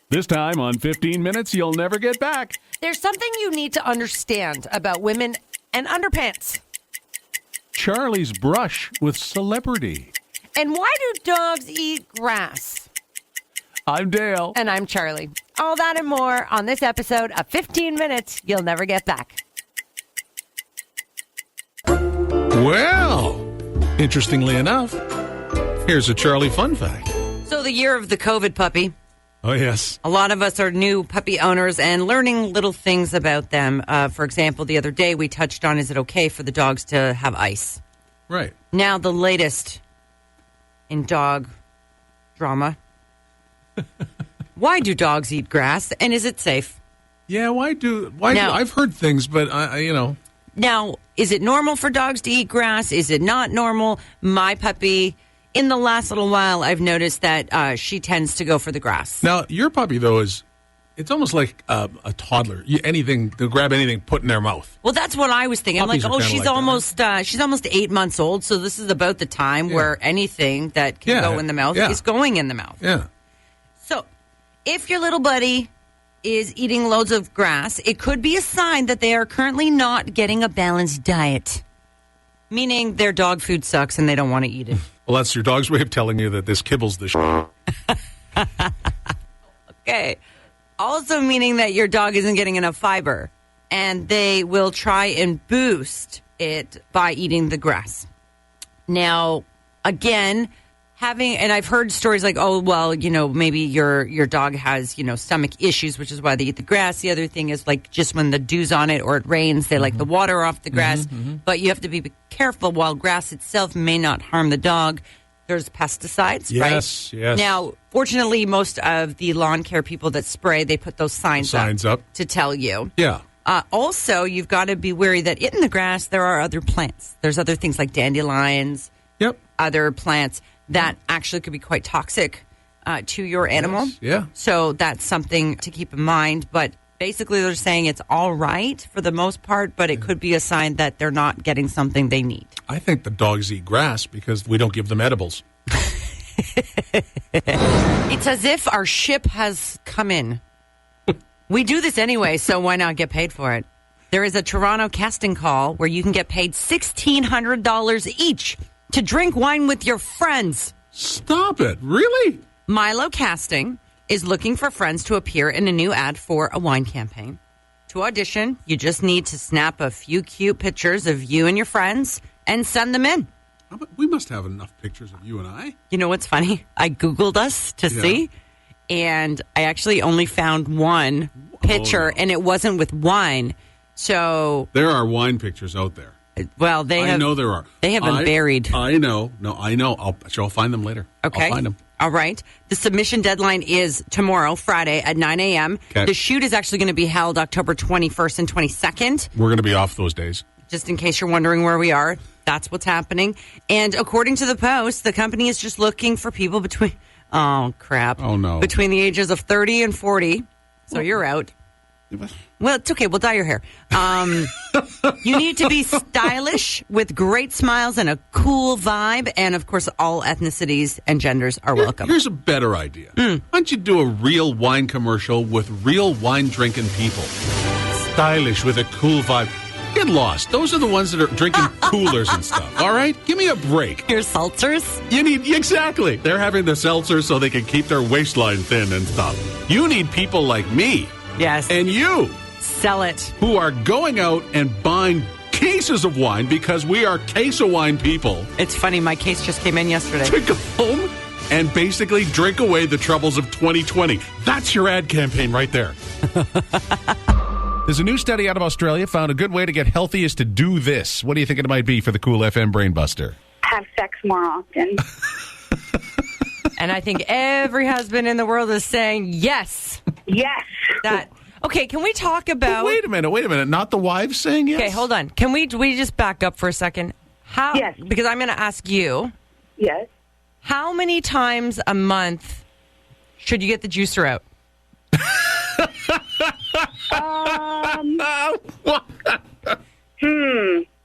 This time on 15 Minutes You'll Never Get Back. There's something you need to understand about women and underpants. Charlie's brush with celebrity. And why do dogs eat grass? I'm Dale. And I'm Charlie. All that and more on this episode of 15 Minutes You'll Never Get Back. Well, interestingly enough, here's a Charlie fun fact. So the year of the COVID puppy. Oh, yes. A lot of us are new puppy owners and learning little things about them. For example, the other day we touched on, is it okay for the dogs to have ice? Right. Now the latest in dog drama. Why do dogs eat grass, and is it safe? Yeah, I've heard things, but Now, is it normal for dogs to eat grass? Is it not normal? My puppy, in the last little while, I've noticed that she tends to go for the grass. Now, your puppy, though, it's almost like a toddler. They'll grab anything, put in their mouth. Well, that's what I was thinking. Puppies I'm like, are she's kinda almost she's almost 8 months old, so this is about the time where anything that can go in the mouth is going in the mouth. Yeah. So, if your little buddy is eating loads of grass, it could be a sign that they are currently not getting a balanced diet, meaning their dog food sucks and they don't want to eat it. Well, that's your dog's way of telling you that this kibbles the shit. Okay. Also meaning that your dog isn't getting enough fiber, and they will try and boost it by eating the grass. Now, again, and I've heard stories like, oh, well, maybe your dog has, stomach issues, which is why they eat the grass. The other thing is, like, just when the dew's on it or it rains, they like the water off the grass. But you have to be careful. While grass itself may not harm the dog, there's pesticides, right? Yes. Now, fortunately, most of the lawn care people that spray, they put those signs up to tell you. Yeah. Also, you've got to be wary that in the grass, there are other plants. There's other things like dandelions, other plants that actually could be quite toxic to your animal. Yes, yeah. So that's something to keep in mind. But basically, they're saying it's all right for the most part, but it could be a sign that they're not getting something they need. I think the dogs eat grass because we don't give them edibles. It's as if our ship has come in. We do this anyway, so why not get paid for it? There is a Toronto casting call where you can get paid $1,600 each to drink wine with your friends. Stop it. Really? Milo Casting is looking for friends to appear in a new ad for a wine campaign. To audition, you just need to snap a few cute pictures of you and your friends and send them in. We must have enough pictures of you and I. You know what's funny? I Googled us to see, and I actually only found one picture, and it wasn't with wine. So there are wine pictures out there. Well, I know there are. They have been buried. I know. No, I know. I'll find them later. Okay. I'll find them. All right. The submission deadline is tomorrow, Friday at 9 a.m. Okay. The shoot is actually going to be held October 21st and 22nd. We're going to be off those days. Just in case you're wondering where we are, that's what's happening. And according to the Post, the company is just looking for people between... Oh, crap. Oh, no. Between the ages of 30 and 40. So you're out. Well, it's okay. We'll dye your hair. You need to be stylish with great smiles and a cool vibe. And, of course, all ethnicities and genders are welcome. Here's a better idea. Why don't you do a real wine commercial with real wine-drinking people? Stylish with a cool vibe. Get lost. Those are the ones that are drinking coolers and stuff. All right? Give me a break. Your seltzers? Exactly. They're having the seltzers so they can keep their waistline thin and stuff. You need people like me. Yes. And you. Sell it. Who are going out and buying cases of wine because we are case of wine people. It's funny. My case just came in yesterday. To go home and basically drink away the troubles of 2020. That's your ad campaign right there. There's a new study out of Australia found a good way to get healthy is to do this. What do you think it might be for the Kool FM Brainbuster? Have sex more often. And I think every husband in the world is saying yes. Yes. Okay, can we talk about... Wait a minute. Not the wives saying yes? Okay, hold on. Can we just back up for a second? Yes. Because I'm going to ask you. Yes. How many times a month should you get the juicer out?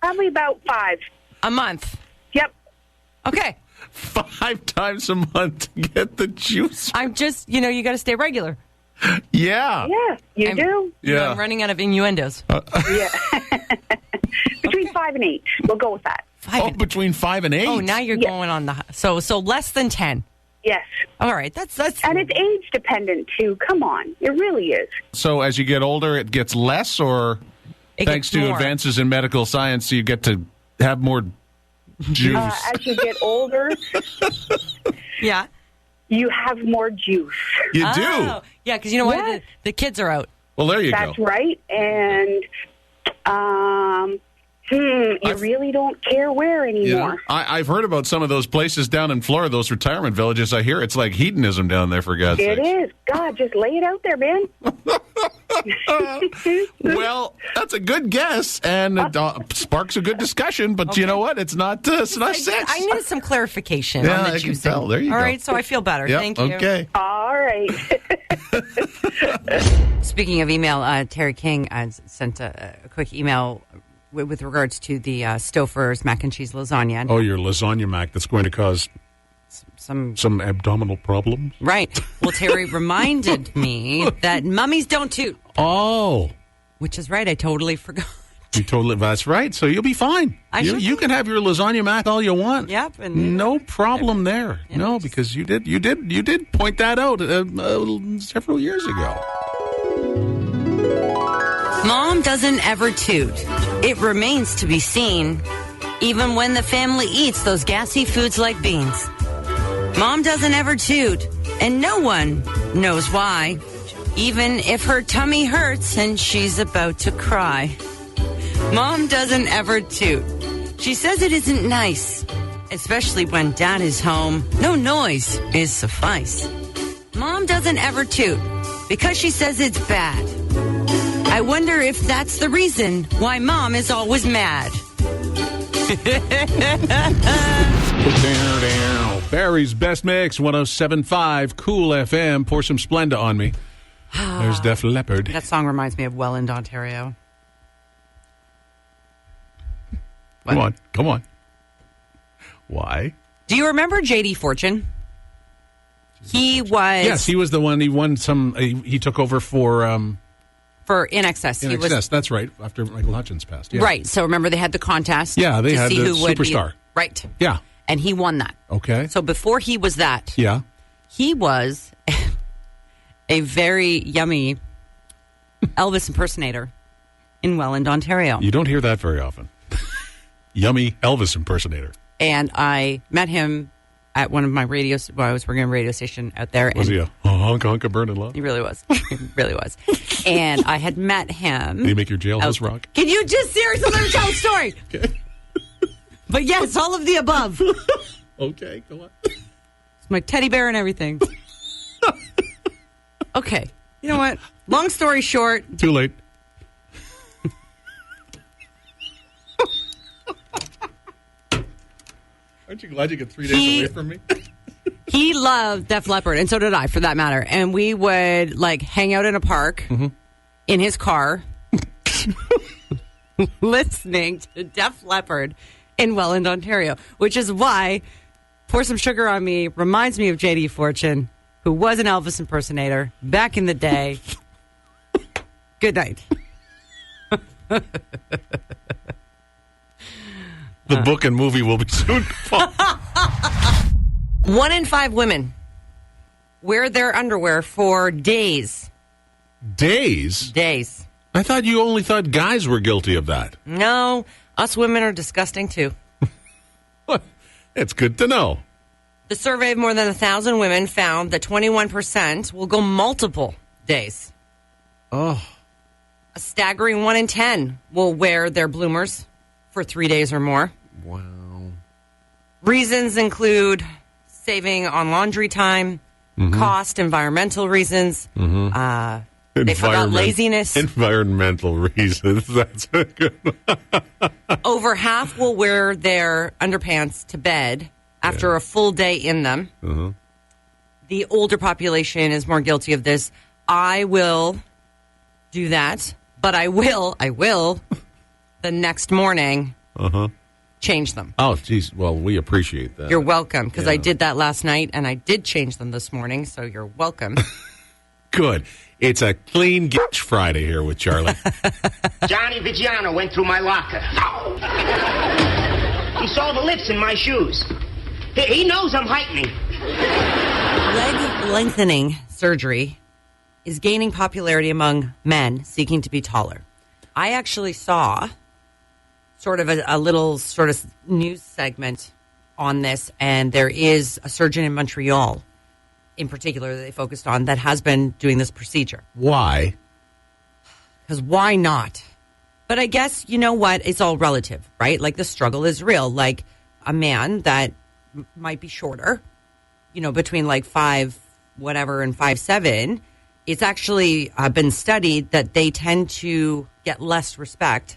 Probably about 5. A month. Yep. Okay. 5 times a month to get the juice. I'm just, you got to stay regular. Yeah. Yeah, you do. Yeah. I'm running out of innuendos. Yeah. Between 5 and 8. We'll go with that. Oh, between 5 and 8. Oh, now you're Yeah. going on the so less than 10. Yes. All right, that's And it's age dependent, too. Come on. It really is. So as you get older, it gets less, or It thanks gets to more. advances in medical science, you get to have more juice? As you get older, Yeah. you have more juice. You do. Oh, yeah, because you know what? Yes. The kids are out. Well, there you That's go. right. And you really don't care where anymore. I've heard about some of those places down in Florida, those retirement villages. I hear it's like hedonism down there, for God's It sake. is. God, just lay it out there, man. Well, that's a good guess, and it sparks a good discussion. But you know what? It's not. It's not sex. I needed some clarification Yeah, on the I can juicing. tell. There you All go. right, so I feel better. Yep, Thank you. Okay. All right. Speaking of email, Terry King sent a quick email with regards to the Stouffer's mac and cheese lasagna. Oh, your lasagna mac that's going to cause some abdominal problems? Right. Well, Terry reminded me that mummies don't toot, Oh, which is right. I totally forgot. you totally. That's right. So you'll be fine. You can have your lasagna mac all you want. Yep. And No problem there. No, because you did point that out several years ago. Mom doesn't ever toot. It remains to be seen, even when the family eats those gassy foods like beans. Mom doesn't ever toot, and no one knows why, even if her tummy hurts and she's about to cry. Mom doesn't ever toot. She says it isn't nice, especially when Dad is home. No noise is suffice. Mom doesn't ever toot because she says it's bad. I wonder if that's the reason why Mom is always mad. Barry's Best Mix, 107.5, Kool FM. Pour some Splenda on me. There's Def Leppard. That song reminds me of Welland, Ontario. What? Come on. Why? Do you remember J.D. Fortune? He was... Yes, he was the one. He won some. He took over for For In Excess. In He Excess. was, That's right. After Michael Hutchins passed. Yeah. right. So remember they had the contest? Yeah, they to had see the who would be- superstar. Right. Yeah. And he won that. Okay. So before he was that, Yeah. he was a very yummy Elvis impersonator in Welland, Ontario. You don't hear that very often. Yummy Elvis impersonator. And I met him at one of my radios. Well, I was working on a radio station out there. Was and he a honk honk a burning love? He really was. He really was. And I had met him. Did he make your jailhouse rock? Can you just seriously let me tell a story? Okay. But yes, all of the above. It's Okay, go on. my teddy bear and everything. Okay. You know what? Long story short, Too late. Aren't you glad you get 3 days He- away from me? he loved Def Leppard, and so did I, for that matter. And we would like hang out in a park in his car, listening to Def Leppard in Welland, Ontario, which is why Pour Some Sugar on Me reminds me of J.D. Fortune, who was an Elvis impersonator back in the day. Good night. The book and movie will be soon. 1 in 5 women wear their underwear for days. Days? Days. I thought you only thought guys were guilty of that. No, us women are disgusting too. It's good to know. The survey of more than 1,000 women found that 21% will go multiple days. Oh. A staggering 1 in 10 will wear their bloomers for 3 days or more. Wow. Reasons include saving on laundry time, cost, environmental reasons. They forgot laziness. Environmental reasons. That's a good one. Over half will wear their underpants to bed after a full day in them. The older population is more guilty of this. I will do that, but I will the next morning change them. Oh, geez. Well, we appreciate that. You're welcome, because I Yeah. did that last night, and I did change them this morning, so you're welcome. Good. It's a clean Gitch Friday here with Charlie. Johnny Vigiano went through my locker. He saw the lifts in my shoes. He knows I'm heightening. Leg lengthening surgery is gaining popularity among men seeking to be taller. I actually saw sort of a little sort of news segment on this, and there is a surgeon in Montreal in particular that they focused on that has been doing this procedure. Why? Because why not? But I guess, you know what? It's all relative, right? Like the struggle is real. Like a man that might be shorter, you know, between like 5 whatever and 5'7", it's actually been studied that they tend to get less respect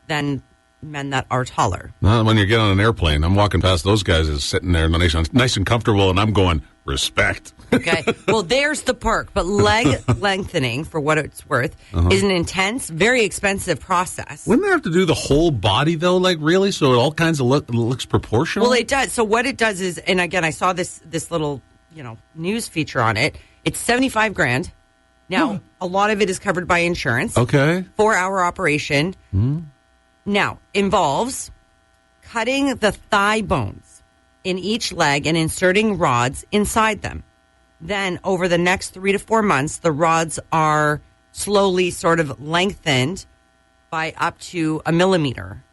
than men that are taller. Well, when you get on an airplane, I'm walking past those guys is sitting there nice and comfortable, and I'm going, respect. Okay. Well, there's the perk. But leg lengthening, for what it's worth, is an intense, very expensive process. Wouldn't they have to do the whole body, though, like really? So it all kinds of looks proportional? Well, it does. So what it does is, and again, I saw this little, you know, news feature on it. It's $75,000. Now, a lot of it is covered by insurance. Okay. 4-hour operation. Now, involves cutting the thigh bones in each leg and inserting rods inside them. Then, over the next 3 to 4 months, the rods are slowly sort of lengthened by up to 1 millimeter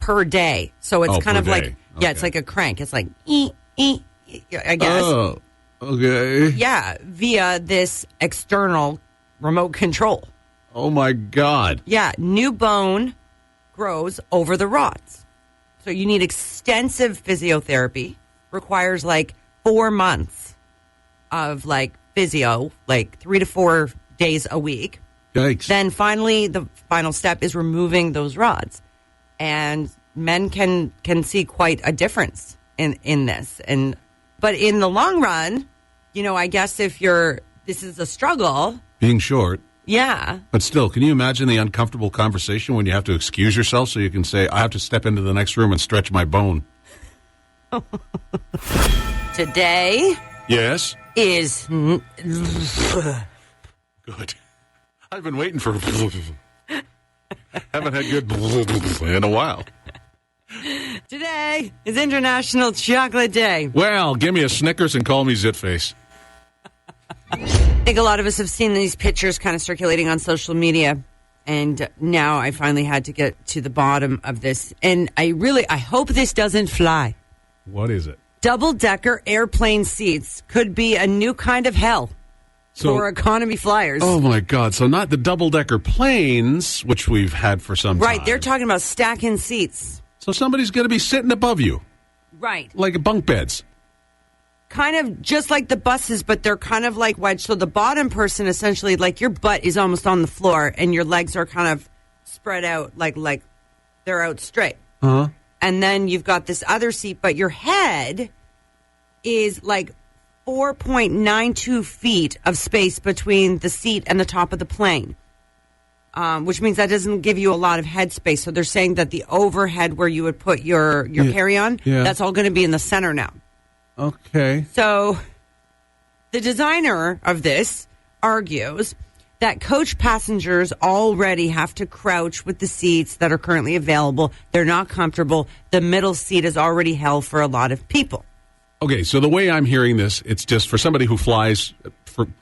per day. So it's kind of day. like, it's like a crank. It's like, I guess. Oh, okay. Yeah, via this external remote control. Oh, my God. Yeah, new bone grows over the rods. So you need extensive physiotherapy, requires like 4 months of like physio, like 3 to 4 days a week. Yikes. Then finally, the final step is removing those rods. And men can see quite a difference in this. But in the long run, you know, I guess if this is a struggle. Being short. Yeah. But still, can you imagine the uncomfortable conversation when you have to excuse yourself so you can say, I have to step into the next room and stretch my bone? Today. Yes? Is. Good. I've been waiting for. Haven't had good in a while. Today is International Chocolate Day. Well, give me a Snickers and call me Zitface. I think a lot of us have seen these pictures kind of circulating on social media. And now I finally had to get to the bottom of this. And I hope this doesn't fly. What is it? Double-decker airplane seats could be a new kind of hell for economy flyers. Oh, my God. So not the double-decker planes, which we've had for some time. Right. They're talking about stacking seats. So somebody's going to be sitting above you. Right. Like bunk beds. Kind of just like the buses, but they're kind of like wedged. So the bottom person, essentially, like your butt is almost on the floor and your legs are kind of spread out, like they're out straight. Uh-huh. And then you've got this other seat, but your head is like 4.92 feet of space between the seat and the top of the plane, which means that doesn't give you a lot of head space. So they're saying that the overhead where you would put your carry-on, that's all going to be in the center now. Okay. So the designer of this argues that coach passengers already have to crouch with the seats that are currently available. They're not comfortable. The middle seat is already held for a lot of people. Okay, so the way I'm hearing this, it's just for somebody who flies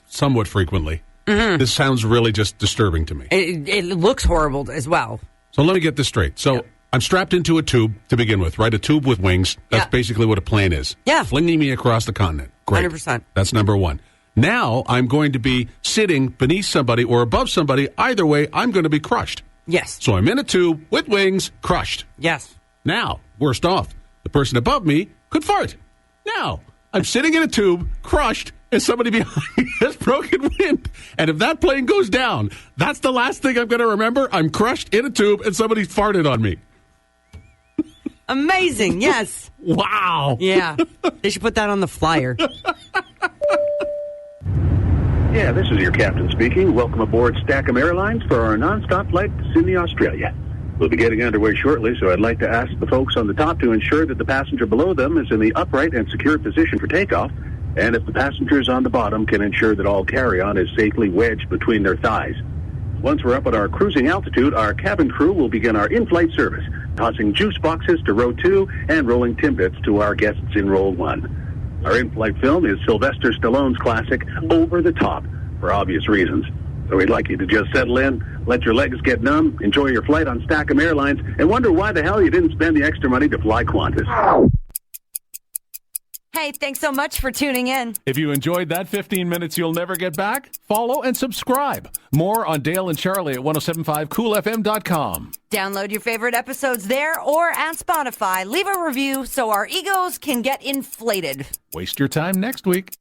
somewhat frequently. Mm-hmm. This sounds really just disturbing to me. It looks horrible as well. So let me get this straight. So I'm strapped into a tube to begin with, right? A tube with wings. That's basically what a plane is. Yeah. Flinging me across the continent. Great. 100%. That's number one. Now I'm going to be sitting beneath somebody or above somebody. Either way, I'm going to be crushed. Yes. So I'm in a tube with wings, crushed. Yes. Now, worst off, the person above me could fart. Now, I'm sitting in a tube, crushed, and somebody behind me has broken wind. And if that plane goes down, that's the last thing I'm going to remember. I'm crushed in a tube and somebody farted on me. Amazing, yes. Wow. Yeah. They should put that on the flyer. Yeah, this is your captain speaking. Welcome aboard Stackham Airlines for our nonstop flight to Sydney, Australia. We'll be getting underway shortly, so I'd like to ask the folks on the top to ensure that the passenger below them is in the upright and secure position for takeoff, and if the passengers on the bottom can ensure that all carry-on is safely wedged between their thighs. Once we're up at our cruising altitude, our cabin crew will begin our in-flight service, tossing juice boxes to row 2 and rolling Timbits to our guests in row 1. Our in-flight film is Sylvester Stallone's classic, Over the Top, for obvious reasons. So we'd like you to just settle in, let your legs get numb, enjoy your flight on Stackham Airlines, and wonder why the hell you didn't spend the extra money to fly Qantas. Hey, thanks so much for tuning in. If you enjoyed that 15 minutes you'll never get back, follow and subscribe. More on Dale and Charlie at 1075coolfm.com. Download your favorite episodes there or at Spotify. Leave a review so our egos can get inflated. Waste your time next week.